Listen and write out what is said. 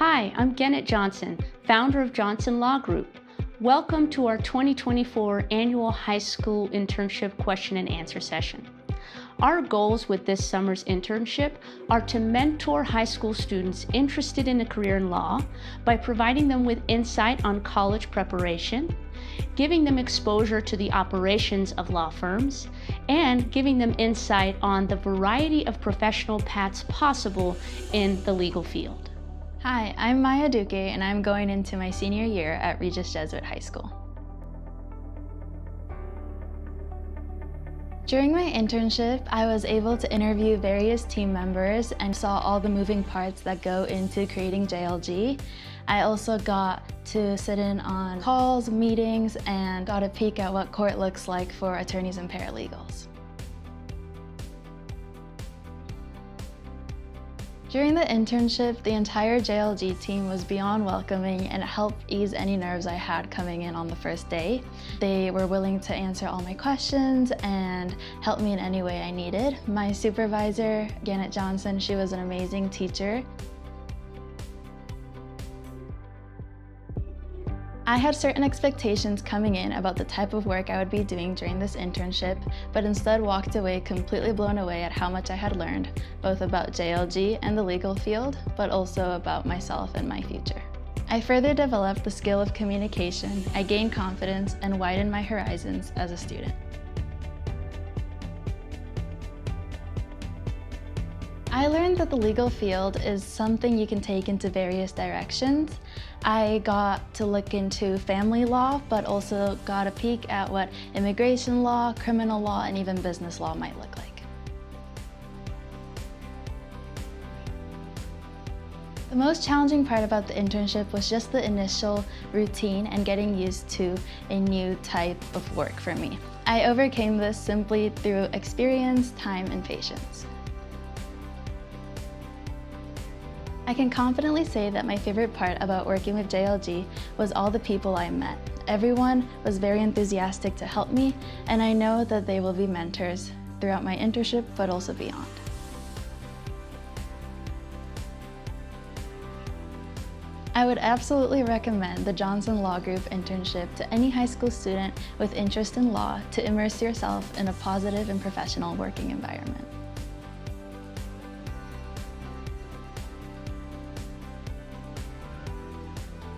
Hi, I'm Janet Johnson, founder of Johnson Law Group. Welcome to our 2024 annual high school internship question and answer session. Our goals with this summer's internship are to mentor high school students interested in a career in law by providing them with insight on college preparation, giving them exposure to the operations of law firms, and giving them insight on the variety of professional paths possible in the legal field. Hi, I'm Maya Duque, and I'm going into my senior year at Regis Jesuit High School. During my internship, I was able to interview various team members and saw all the moving parts that go into creating JLG. I also got to sit in on calls, meetings, and got a peek at what court looks like for attorneys and paralegals. During the internship, the entire JLG team was beyond welcoming and helped ease any nerves I had coming in on the first day. They were willing to answer all my questions and help me in any way I needed. My supervisor, Janet Johnson, she was an amazing teacher. I had certain expectations coming in about the type of work I would be doing during this internship, but instead walked away completely blown away at how much I had learned, both about JLG and the legal field, but also about myself and my future. I further developed the skill of communication, I gained confidence, and widened my horizons as a student. I learned that the legal field is something you can take into various directions. I got to look into family law, but also got a peek at what immigration law, criminal law, and even business law might look like. The most challenging part about the internship was just the initial routine and getting used to a new type of work for me. I overcame this simply through experience, time, and patience. I can confidently say that my favorite part about working with JLG was all the people I met. Everyone was very enthusiastic to help me, and I know that they will be mentors throughout my internship, but also beyond. I would absolutely recommend the Johnson Law Group internship to any high school student with interest in law to immerse yourself in a positive and professional working environment.